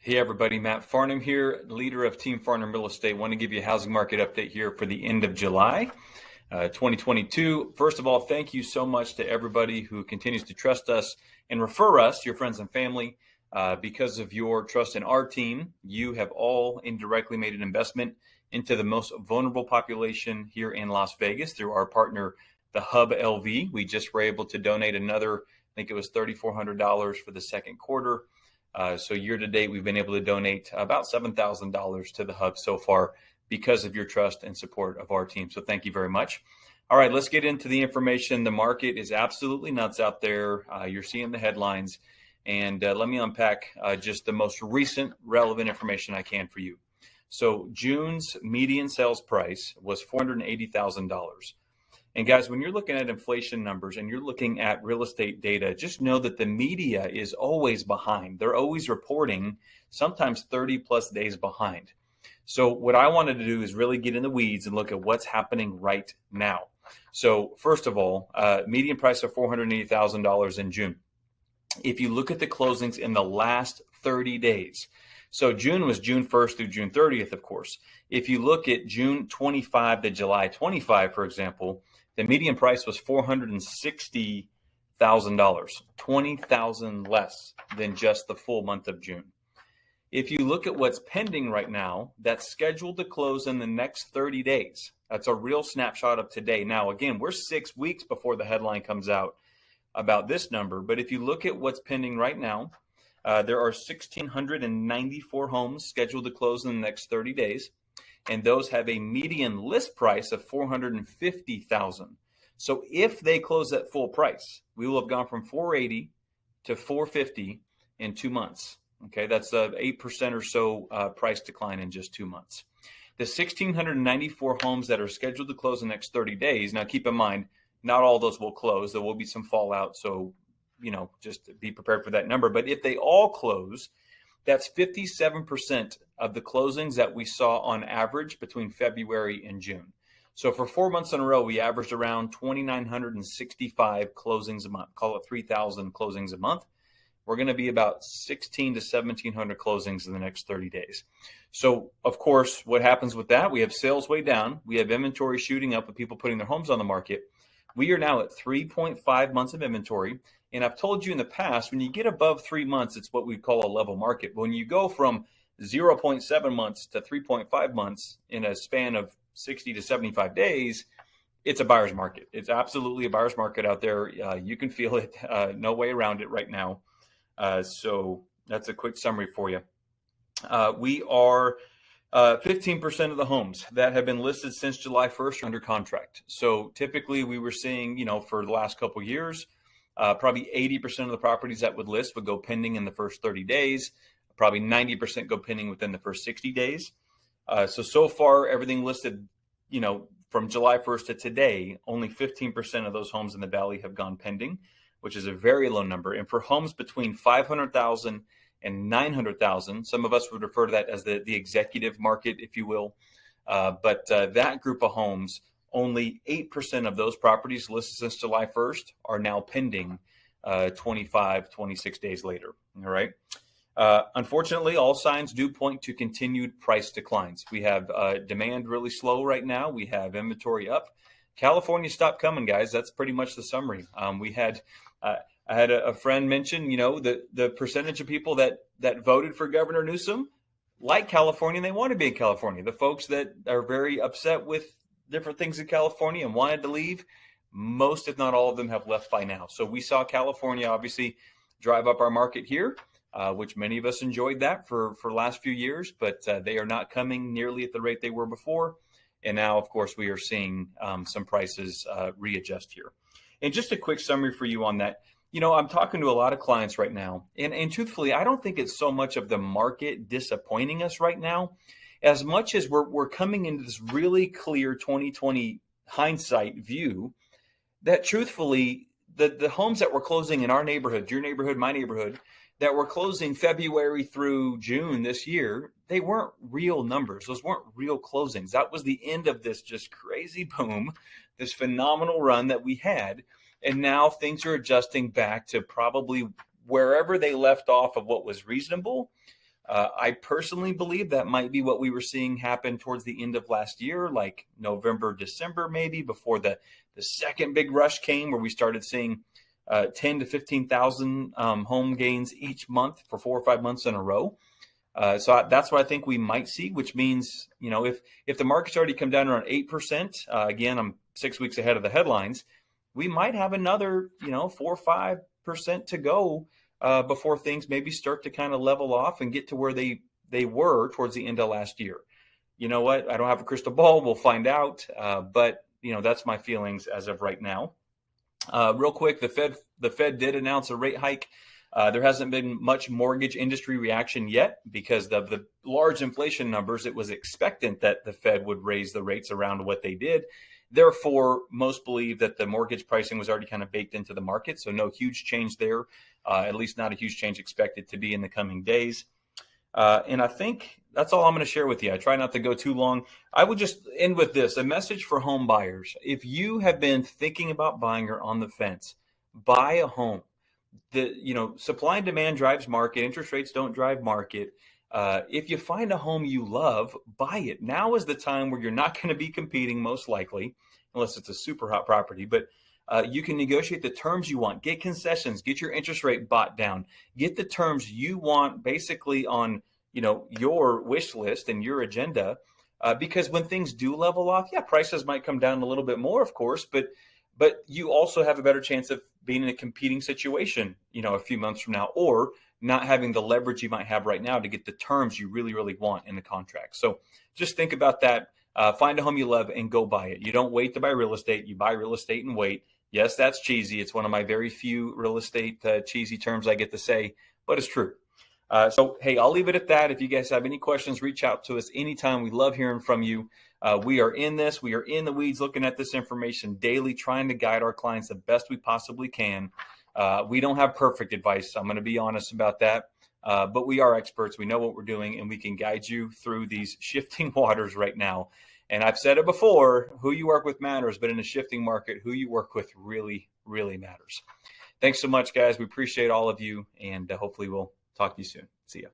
Hey everybody, Matt Farnham here, leader of Team Farnham Real Estate. Want to give you a housing market update here for the end of July 2022. First of all, thank you so much to everybody who continues to trust us and refer us, your friends and family. Because of your trust in our team, you have all indirectly made an investment into the most vulnerable population here in Las Vegas through our partner, the Hub LV. We just were able to donate another, I think it was $3,400 for the second quarter. So year to date, we've been able to donate about $7,000 to the Hub so far because of your trust and support of our team. So thank you very much. All right, let's get into the information. The market is absolutely nuts out there. You're seeing the headlines. And let me unpack just the most recent relevant information I can for you. So June's median sales price was $480,000. And guys, when you're looking at inflation numbers and you're looking at real estate data, just know that the media is always behind. They're always reporting, sometimes 30 plus days behind. So what I wanted to do is really get in the weeds and look at what's happening right now. So first of all, median price of $480,000 in June. If you look at the closings in the last 30 days, so June was June 1st through June 30th, of course. If you look at June 25 to July 25, for example, the median price was $460,000, $20,000 less than just the full month of June. If you look at what's pending right now, that's scheduled to close in the next 30 days. That's a real snapshot of today. Now, again, we're 6 weeks before the headline comes out about this number. But if you look at what's pending right now, there are 1,694 homes scheduled to close in the next 30 days. And those have a median list price of $450,000. So if they close at full price, we will have gone from $480,000 to $450,000 in 2 months. Okay, that's a 8% or so price decline in just 2 months. The 1,694 homes that are scheduled to close in the next 30 days. Now, keep in mind, not all those will close. There will be some fallout. So, just be prepared for that number. But if they all close, that's 57% of the closings that we saw on average between February and June. So for 4 months in a row, we averaged around 2,965 closings a month, call it 3,000 closings a month. We're going to be about 1,600 to 1,700 closings in the next 30 days. So, of course, what happens with that? We have sales way down. We have inventory shooting up with people putting their homes on the market. We are now at 3.5 months of inventory. And I've told you in the past, when you get above 3 months, it's what we call a level market. When you go from 0.7 months to 3.5 months in a span of 60 to 75 days, it's a buyer's market. It's absolutely a buyer's market out there. You can feel it. No way around it right now. So that's a quick summary for you. We are 15% of the homes that have been listed since July 1st are under contract. So typically we were seeing, for the last couple of years, probably 80% of the properties that would list would go pending in the first 30 days. Probably 90% go pending within the first 60 days. So far, everything listed, from July 1st to today, only 15% of those homes in the Valley have gone pending, which is a very low number. And for homes between 500,000 and 900,000, some of us would refer to that as the executive market, if you will. But that group of homes, only 8% of those properties listed since July 1st are now pending 25, 26 days later. All right. Unfortunately, all signs do point to continued price declines. We have demand really slow right now. We have inventory up. California stopped coming, guys. That's pretty much the summary. I had a friend mention, the percentage of people that voted for Governor Newsom like California, and they want to be in California. The folks that are very upset with different things in California and wanted to leave, most, if not all of them, have left by now. So we saw California obviously drive up our market here, which many of us enjoyed that for the last few years, but they are not coming nearly at the rate they were before. And now, of course, we are seeing some prices readjust here. And just a quick summary for you on that. I'm talking to a lot of clients right now, and truthfully, I don't think it's so much of the market disappointing us right now, as much as we're coming into this really clear 2020 hindsight view that truthfully, the homes that were closing in our neighborhood, your neighborhood, my neighborhood, that were closing February through June this year, they weren't real numbers. Those weren't real closings. That was the end of this just crazy boom, this phenomenal run that we had. And now things are adjusting back to probably wherever they left off of what was reasonable. I personally believe that might be what we were seeing happen towards the end of last year, like November, December, maybe before the second big rush came, where we started seeing 10 to 15,000 home gains each month for 4 or 5 months in a row. That's what I think we might see, which means, if the market's already come down around 8%, again, I'm 6 weeks ahead of the headlines, we might have another, 4 or 5% to go before things maybe start to kind of level off and get to where they were towards the end of last year. You know what? I don't have a crystal ball. We'll find out. But that's my feelings as of right now. Real quick, the Fed did announce a rate hike. There hasn't been much mortgage industry reaction yet because of the large inflation numbers. It was expectant that the Fed would raise the rates around what they did. Therefore, most believe that the mortgage pricing was already kind of baked into the market. So no huge change there, at least not a huge change expected to be in the coming days. And I think that's all I'm going to share with you. I try not to go too long. I would just end with this, a message for home buyers. If you have been thinking about buying or on the fence, buy a home. Supply and demand drives market. Interest rates don't drive market. If you find a home you love, buy it. Now is the time where you're not going to be competing, most likely, unless it's a super hot property. But you can negotiate the terms you want, get concessions, get your interest rate bought down, get the terms you want basically on your wish list and your agenda. Because when things do level off, prices might come down a little bit more, of course, but you also have a better chance of being in a competing situation, a few months from now, or not having the leverage you might have right now to get the terms you really, really want in the contract. So just think about that. Find a home you love and go buy it. You don't wait to buy real estate. You buy real estate and wait. Yes, that's cheesy. It's one of my very few real estate cheesy terms I get to say, but it's true. So, hey, I'll leave it at that. If you guys have any questions, reach out to us anytime. We love hearing from you. We are in this. We are in the weeds looking at this information daily, trying to guide our clients the best we possibly can. We don't have perfect advice. I'm going to be honest about that. But we are experts. We know what we're doing, and we can guide you through these shifting waters right now. And I've said it before, who you work with matters, but in a shifting market, who you work with really, really matters. Thanks so much, guys. We appreciate all of you, and hopefully we'll talk to you soon. See ya.